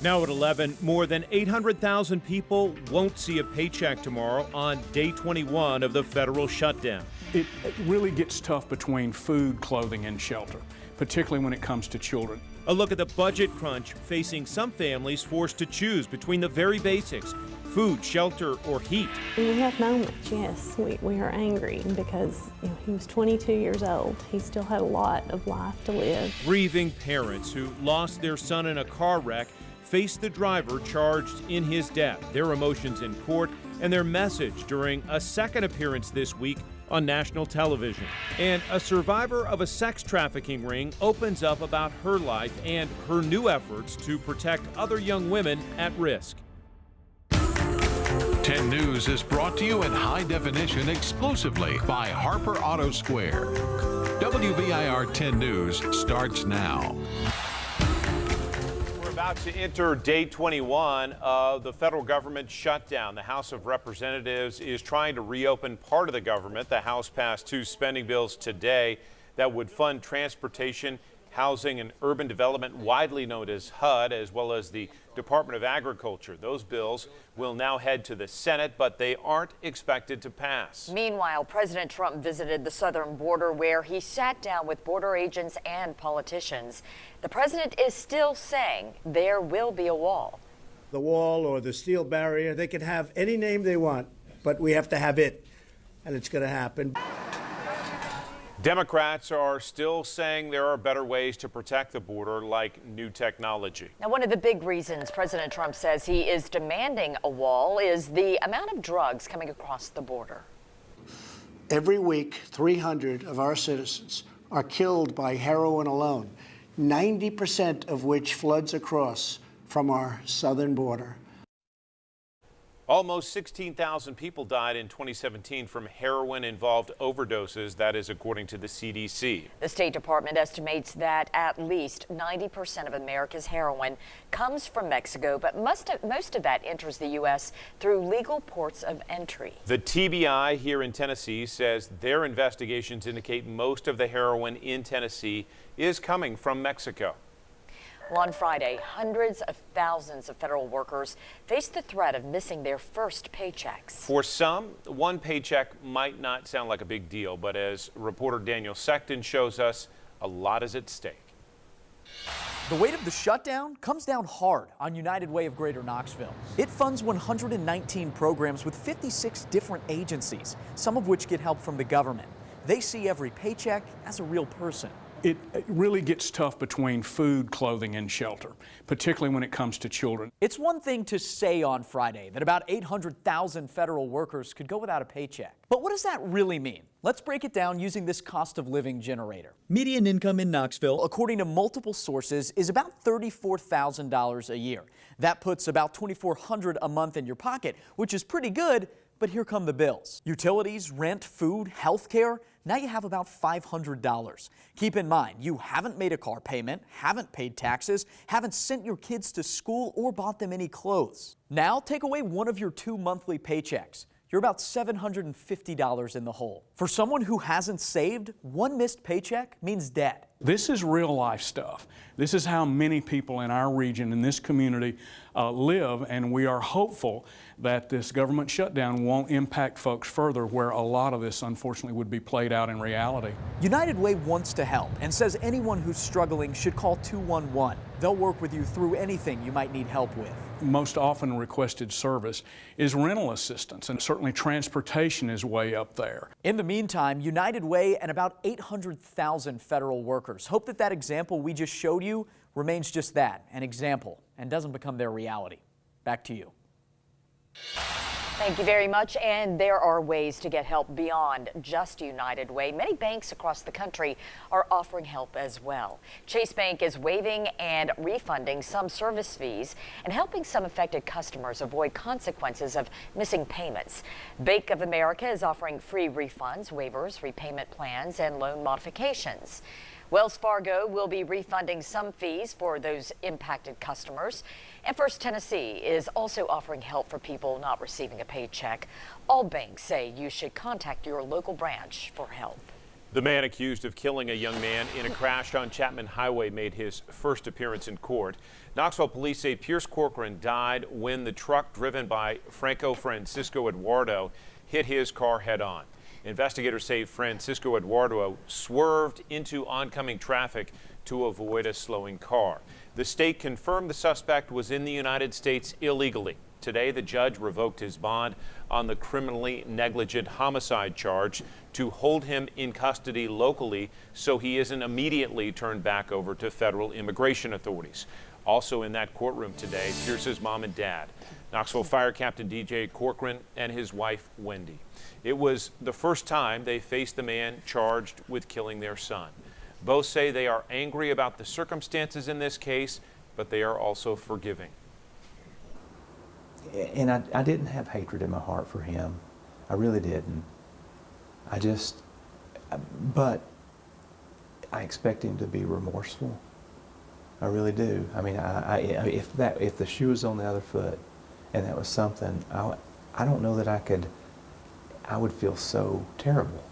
Now at 11, more than 800,000 people won't see a paycheck tomorrow on day 21 of the federal shutdown. It really gets tough between food, clothing, and shelter, particularly when it comes to children. A look at the budget crunch facing some families forced to choose between the very basics: food, shelter, or heat. We have moments, yes. We are angry because he was 22 years old. He still had a lot of life to live. Grieving parents who lost their son in a car wreck faced the driver charged in his death. Their emotions in court and their message during a second appearance this week on national television. And a survivor of a sex trafficking ring opens up about her life and her new efforts to protect other young women at risk. 10 News is brought to you in high definition exclusively by Harper Auto Square. WVIR 10 News starts now. About to enter day 21 of the federal government shutdown. The House of Representatives is trying to reopen part of the government. The House passed 2 spending bills today that would fund transportation, housing, and urban development, widely known as HUD, as well as the Department of Agriculture. Those bills will now head to the Senate, but they aren't expected to pass. Meanwhile, President Trump visited the southern border where he sat down with border agents and politicians. The president is still saying there will be a wall. The wall or the steel barrier, they can have any name they want, but we have to have it, and it's going to happen. Democrats are still saying there are better ways to protect the border, like new technology. Now, one of the big reasons President Trump says he is demanding a wall is the amount of drugs coming across the border. Every week, 300 of our citizens are killed by heroin alone, 90% of which floods across from our southern border. Almost 16,000 people died in 2017 from heroin-involved overdoses. That is according to the CDC. The State Department estimates that at least 90% of America's heroin comes from Mexico, but most of that enters the U.S. through legal ports of entry. The TBI here in Tennessee says their investigations indicate most of the heroin in Tennessee is coming from Mexico. Well, on Friday, hundreds of thousands of federal workers faced the threat of missing their first paychecks. For some, one paycheck might not sound like a big deal, but as reporter Daniel Sexton shows us, a lot is at stake. The weight of the shutdown comes down hard on United Way of Greater Knoxville. It funds 119 programs with 56 different agencies, some of which get help from the government. They see every paycheck as a real person. It really gets tough between food, clothing, and shelter, particularly when it comes to children. It's one thing to say on Friday that about 800,000 federal workers could go without a paycheck. But what does that really mean? Let's break it down using this cost of living generator. Median income in Knoxville, according to multiple sources, is about $34,000 a year. That puts about $2,400 a month in your pocket, which is pretty good. But here come the bills. Utilities, rent, food, health care. Now you have about $500. Keep in mind, you haven't made a car payment, haven't paid taxes, haven't sent your kids to school or bought them any clothes. Now take away one of your 2 monthly paychecks. You're about $750 in the hole. For someone who hasn't saved, one missed paycheck means debt. This is real life stuff. This is how many people in our region, in this community, live, and we are hopeful that this government shutdown won't impact folks further, where a lot of this, unfortunately, would be played out in reality. United Way wants to help and says anyone who's struggling should call 211. They'll work with you through anything you might need help with. Most often requested service is rental assistance, and certainly transportation is way up there. In the meantime, United Way and about 800,000 federal workers hope that that example we just showed you remains just that, an example, and doesn't become their reality. Back to you. Thank you very much. And there are ways to get help beyond just United Way. Many banks across the country are offering help as well. Chase Bank is waiving and refunding some service fees and helping some affected customers avoid consequences of missing payments. Bank of America is offering free refunds, waivers, repayment plans, and loan modifications. Wells Fargo will be refunding some fees for those impacted customers. And First Tennessee is also offering help for people not receiving a paycheck. All banks say you should contact your local branch for help. The man accused of killing a young man in a crash on Chapman Highway made his first appearance in court. Knoxville police say Pierce Corcoran died when the truck driven by Francisco Eduardo hit his car head-on. Investigators say Francisco Eduardo swerved into oncoming traffic to avoid a slowing car. The state confirmed the suspect was in the United States illegally. Today, the judge revoked his bond on the criminally negligent homicide charge to hold him in custody locally so he isn't immediately turned back over to federal immigration authorities. Also in that courtroom today, Pierce's mom and dad, Knoxville Fire Captain DJ Corcoran and his wife, Wendy. It was the first time they faced the man charged with killing their son. Both say they are angry about the circumstances in this case, but they are also forgiving. And I didn't have hatred in my heart for him. I really didn't. But I expect him to be remorseful. I really do. I mean, if the shoe was on the other foot and that was something, I don't know that I would feel so terrible.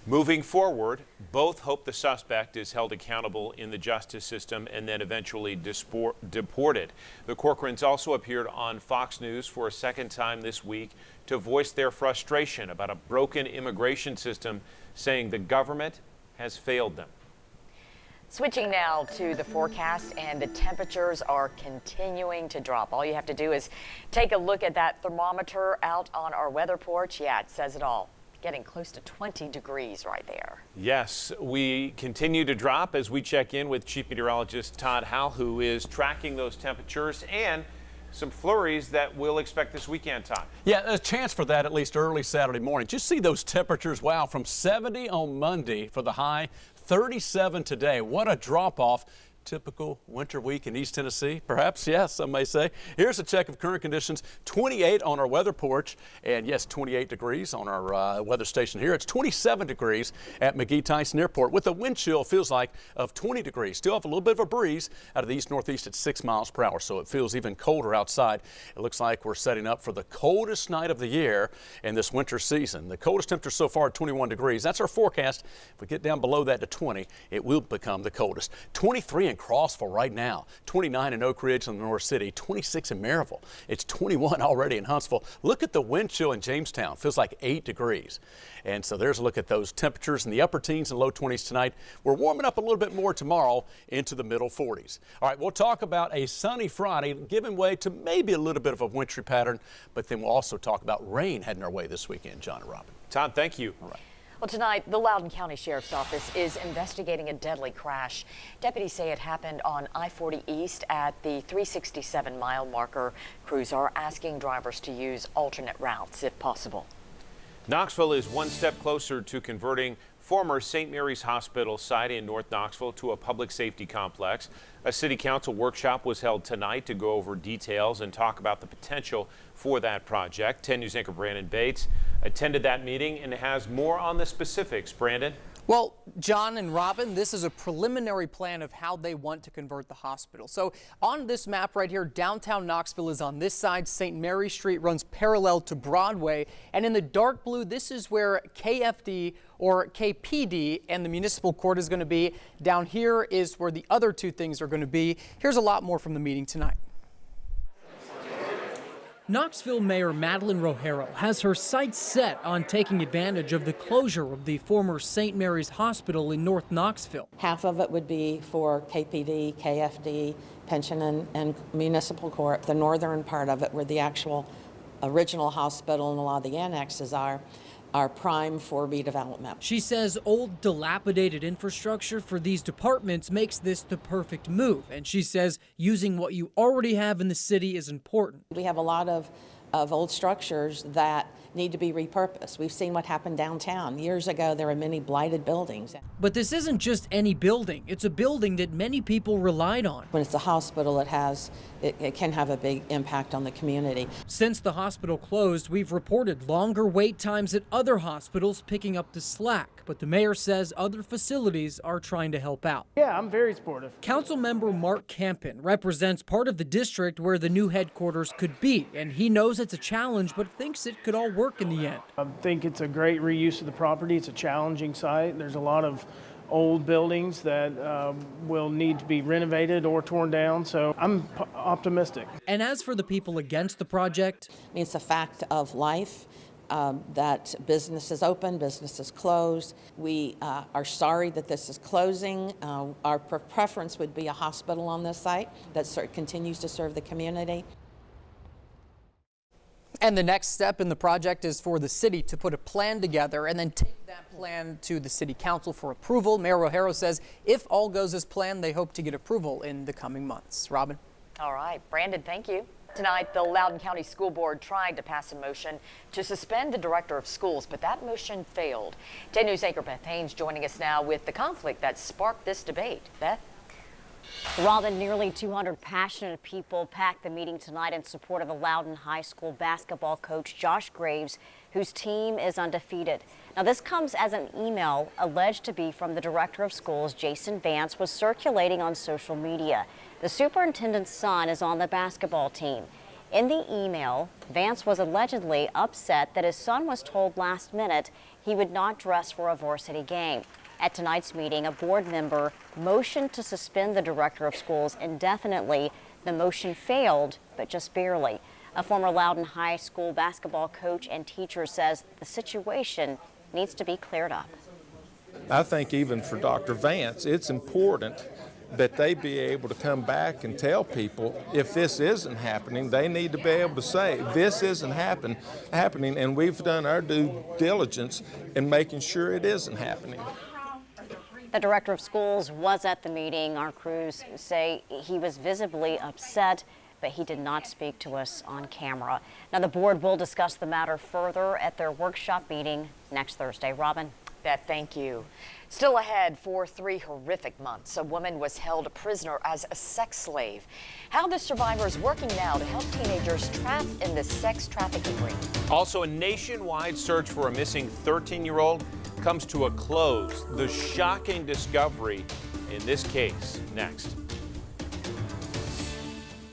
Moving forward, both hope the suspect is held accountable in the justice system and then eventually deported. The Corcorans also appeared on Fox News for a second time this week to voice their frustration about a broken immigration system, saying the government has failed them. Switching now to the forecast, and the temperatures are continuing to drop. All you have to do is take a look at that thermometer out on our weather porch. Yeah, it says it all. Getting close to 20 degrees right there. Yes, we continue to drop as we check in with Chief Meteorologist Todd Howell, who is tracking those temperatures and some flurries that we'll expect this weekend, Todd. Yeah, a chance for that at least early Saturday morning. Just see those temperatures. Wow, from 70 on Monday for the high, 37 today. What a drop off. Typical winter week in East Tennessee, perhaps, yes, some may say. Here's a check of current conditions. 28 on our weather porch, and yes, 28 degrees on our weather station here. It's 27 degrees at McGee-Tyson Airport with a wind chill, feels like, of 20 degrees. Still have a little bit of a breeze out of the east-northeast at 6 miles per hour, so it feels even colder outside. It looks like we're setting up for the coldest night of the year in this winter season. The coldest temperature so far at 21 degrees. That's our forecast. If we get down below that to 20, it will become the coldest. 23 in Crossville right now, 29 in Oak Ridge and North City, 26 in Maryville. It's 21 already in Huntsville. Look at the wind chill in Jamestown. Feels like 8 degrees. And so there's a look at those temperatures in the upper teens and low 20s tonight. We're warming up a little bit more tomorrow into the middle 40s. All right, we'll talk about a sunny Friday giving way to maybe a little bit of a wintry pattern, but then we'll also talk about rain heading our way this weekend, John and Robin. Todd, thank you. All right. Well, tonight, the Loudoun County Sheriff's Office is investigating a deadly crash. Deputies say it happened on I-40 East at the 367-mile marker. Crews are asking drivers to use alternate routes if possible. Knoxville is one step closer to converting former St. Mary's Hospital site in North Knoxville to a public safety complex. A city council workshop was held tonight to go over details and talk about the potential for that project. 10 News anchor Brandon Bates attended that meeting and has more on the specifics. Brandon? Well, John and Robin, this is a preliminary plan of how they want to convert the hospital. So on this map right here, downtown Knoxville is on this side. St. Mary Street runs parallel to Broadway. And in the dark blue, this is where KFD or KPD and the municipal court is going to be. Down here is where the other two things are going to be. Here's a lot more from the meeting tonight. Knoxville Mayor Madeline Rogero has her sights set on taking advantage of the closure of the former St. Mary's Hospital in North Knoxville. Half of it would be for KPD, KFD, pension and municipal court. The northern part of it, where the actual original hospital and a lot of the annexes are prime for redevelopment. She says old, dilapidated infrastructure for these departments makes this the perfect move. And she says using what you already have in the city is important. We have a lot of old structures that need to be repurposed. We've seen what happened downtown. Years ago, there were many blighted buildings. But this isn't just any building. It's a building that many people relied on. When it's a hospital, it can have a big impact on the community. Since the hospital closed, we've reported longer wait times at other hospitals picking up the slack. But the mayor says other facilities are trying to help out. Yeah, I'm very supportive. Council member Mark Campen represents part of the district where the new headquarters could be, and he knows it's a challenge, but thinks it could all work work in the end. I think it's a great reuse of the property. It's a challenging site. There's a lot of old buildings that will need to be renovated or torn down, so I'm optimistic. And as for the people against the project, I mean, it's a fact of life that businesses open, businesses close. We are sorry that this is closing. Our preference would be a hospital on this site that continues to serve the community. And the next step in the project is for the city to put a plan together and then take that plan to the city council for approval. Mayor O'Hara says if all goes as planned, they hope to get approval in the coming months. Robin. All right, Brandon, thank you. Tonight, the Loudoun County School Board tried to pass a motion to suspend the director of schools, but that motion failed. 10 News anchor Beth Haynes joining us now with the conflict that sparked this debate. Beth? Robin, nearly 200 passionate people packed the meeting tonight in support of the Loudoun High School basketball coach Josh Graves, whose team is undefeated. Now, this comes as an email alleged to be from the director of schools, Jason Vance, was circulating on social media. The superintendent's son is on the basketball team. In the email, Vance was allegedly upset that his son was told last minute he would not dress for a varsity game. At tonight's meeting, a board member motioned to suspend the director of schools indefinitely. The motion failed, but just barely. A former Loudoun High School basketball coach and teacher says the situation needs to be cleared up. I think even for Dr. Vance, it's important that they be able to come back and tell people if this isn't happening, they need to be able to say this isn't happening, and we've done our due diligence in making sure it isn't happening. The director of schools was at the meeting. Our crews say he was visibly upset, but he did not speak to us on camera. Now, the board will discuss the matter further at their workshop meeting next Thursday. Robin? Beth, thank you. Still ahead for 3 horrific months, a woman was held a prisoner as a sex slave. How the survivor is working now to help teenagers trapped in the sex trafficking ring. Also, a nationwide search for a missing 13-year-old comes to a close. The shocking discovery in this case next.